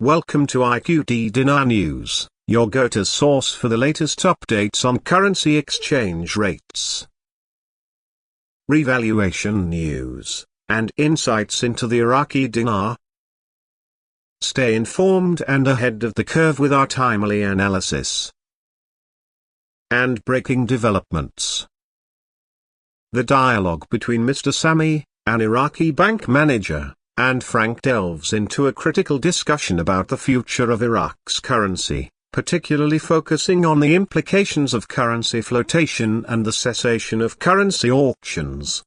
Welcome to IQD Dinar News, your go-to source for the latest updates on currency exchange rates, revaluation news, and insights into the Iraqi dinar. Stay informed and ahead of the curve with our timely analysis and breaking developments. The dialogue between Mr. Sami, an Iraqi bank manager, and Frank delves into a critical discussion about the future of Iraq's currency, particularly focusing on the implications of currency flotation and the cessation of currency auctions.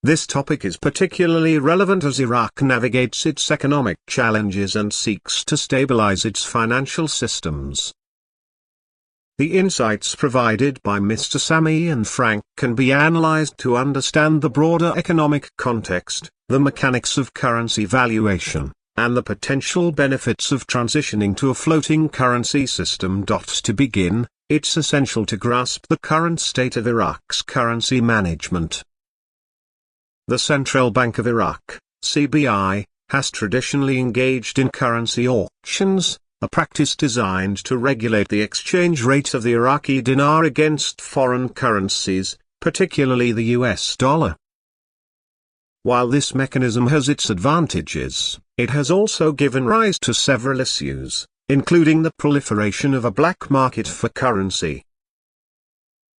This topic is particularly relevant as Iraq navigates its economic challenges and seeks to stabilize its financial systems. The insights provided by Mr. Sami and Frank can be analyzed to understand the broader economic context, the mechanics of currency valuation, and the potential benefits of transitioning to a floating currency system. To begin, it's essential to grasp the current state of Iraq's currency management. The Central Bank of Iraq, CBI, has traditionally engaged in currency auctions, a practice designed to regulate the exchange rate of the Iraqi dinar against foreign currencies, particularly the US dollar. While this mechanism has its advantages, it has also given rise to several issues, including the proliferation of a black market for currency.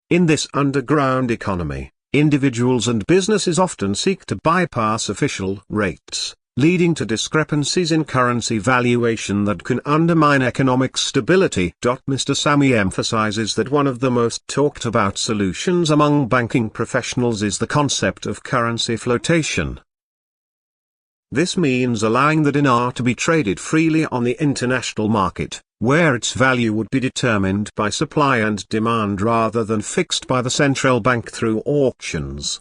In this underground economy, individuals and businesses often seek to bypass official rates, leading to discrepancies in currency valuation that can undermine economic stability. Mr. Sami emphasizes that one of the most talked about solutions among banking professionals is the concept of currency flotation. This means allowing the dinar to be traded freely on the international market, where its value would be determined by supply and demand rather than fixed by the central bank through auctions.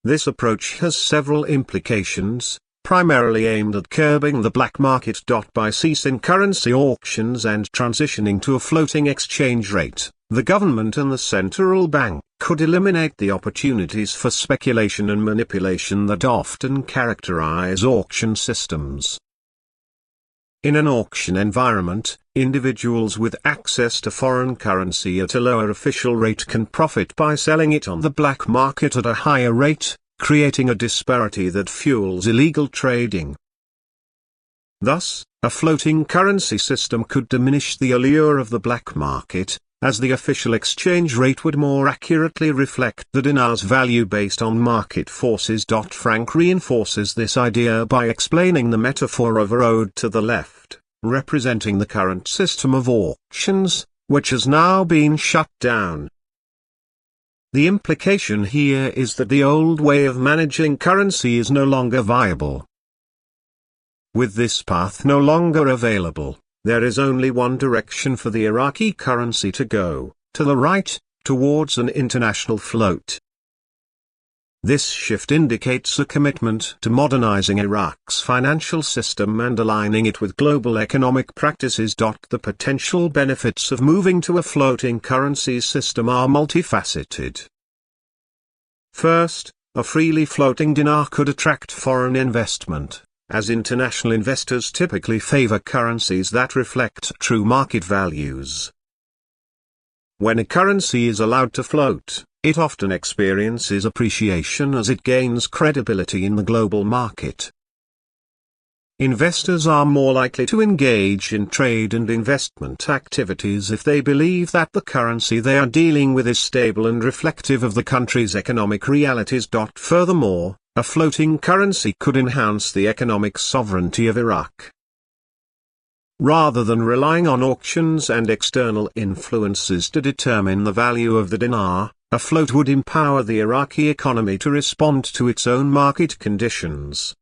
This approach has several implications, primarily aimed at curbing the black market. By ceasing currency auctions and transitioning to a floating exchange rate, the government and the central bank could eliminate the opportunities for speculation and manipulation that often characterize auction systems. In an auction environment, individuals with access to foreign currency at a lower official rate can profit by selling it on the black market at a higher rate, creating a disparity that fuels illegal trading. Thus, a floating currency system could diminish the allure of the black market, as the official exchange rate would more accurately reflect the dinar's value based on market forces. Frank reinforces this idea by explaining the metaphor of a road to the left, representing the current system of auctions, which has now been shut down. The implication here is that the old way of managing currency is no longer viable. With this path no longer available, there is only one direction for the Iraqi currency to go, to the right, towards an international float. This shift indicates a commitment to modernizing Iraq's financial system and aligning it with global economic practices. The potential benefits of moving to a floating currency system are multifaceted. First, a freely floating dinar could attract foreign investment, as international investors typically favor currencies that reflect true market values. When a currency is allowed to float, it often experiences appreciation as it gains credibility in the global market. Investors are more likely to engage in trade and investment activities if they believe that the currency they are dealing with is stable and reflective of the country's economic realities. Furthermore, a floating currency could enhance the economic sovereignty of Iraq. Rather than relying on auctions and external influences to determine the value of the dinar, a float would empower the Iraqi economy to respond to its own market conditions.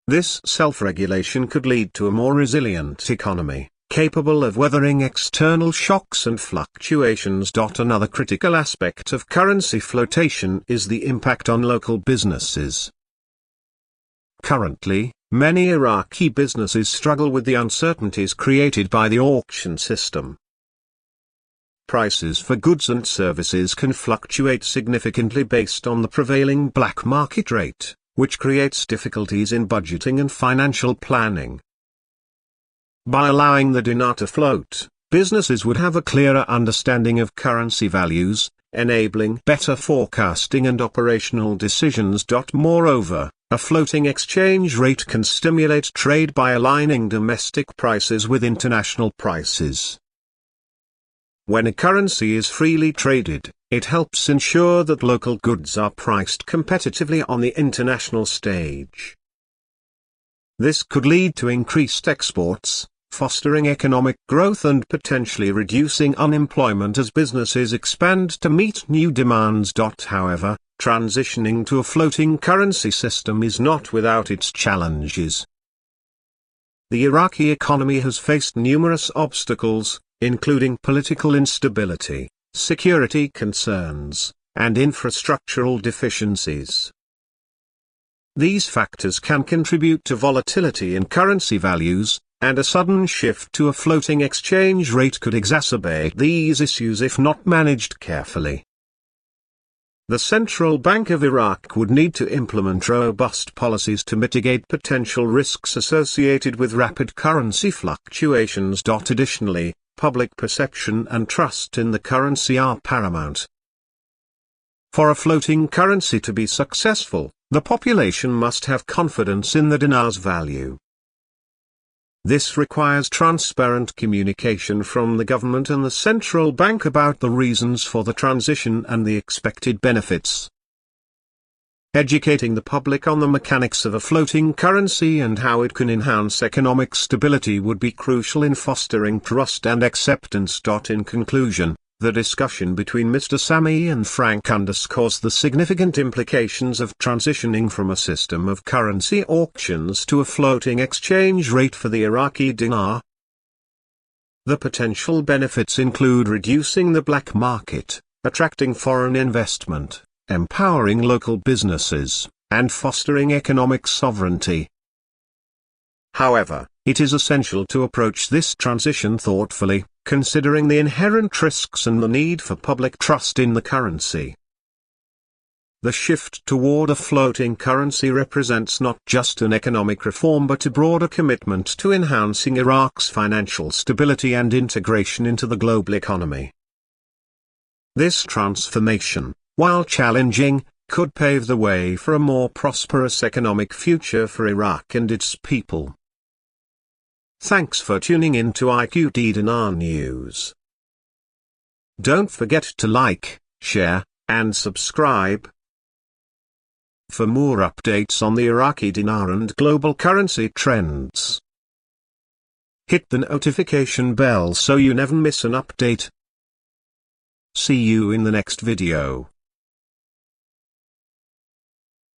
This self-regulation could lead to a more resilient economy, capable of weathering external shocks and fluctuations. Another critical aspect of currency flotation is the impact on local businesses. Currently, many Iraqi businesses struggle with the uncertainties created by the auction system. Prices for goods and services can fluctuate significantly based on the prevailing black market rate, which creates difficulties in budgeting and financial planning. By allowing the dinar to float, businesses would have a clearer understanding of currency values, enabling better forecasting and operational decisions. Moreover, a floating exchange rate can stimulate trade by aligning domestic prices with international prices. When a currency is freely traded, it helps ensure that local goods are priced competitively on the international stage. This could lead to increased exports, fostering economic growth and potentially reducing unemployment as businesses expand to meet new demands. However, transitioning to a floating currency system is not without its challenges. The Iraqi economy has faced numerous obstacles, including political instability, security concerns, and infrastructural deficiencies. These factors can contribute to volatility in currency values, and a sudden shift to a floating exchange rate could exacerbate these issues if not managed carefully. The Central Bank of Iraq would need to implement robust policies to mitigate potential risks associated with rapid currency fluctuations. Additionally, public perception and trust in the currency are paramount. For a floating currency to be successful, the population must have confidence in the dinar's value. This requires transparent communication from the government and the central bank about the reasons for the transition and the expected benefits. Educating the public on the mechanics of a floating currency and how it can enhance economic stability would be crucial in fostering trust and acceptance. In conclusion, the discussion between Mr. Sami and Frank underscores the significant implications of transitioning from a system of currency auctions to a floating exchange rate for the Iraqi dinar. The potential benefits include reducing the black market, attracting foreign investment, empowering local businesses, and fostering economic sovereignty. However, it is essential to approach this transition thoughtfully, considering the inherent risks and the need for public trust in the currency. The shift toward a floating currency represents not just an economic reform but a broader commitment to enhancing Iraq's financial stability and integration into the global economy. This transformation, while challenging, could pave the way for a more prosperous economic future for Iraq and its people. Thanks for tuning in to IQD Dinar News. Don't forget to like, share, and subscribe. For more updates on the Iraqi dinar and global currency trends, hit the notification bell so you never miss an update. See you in the next video.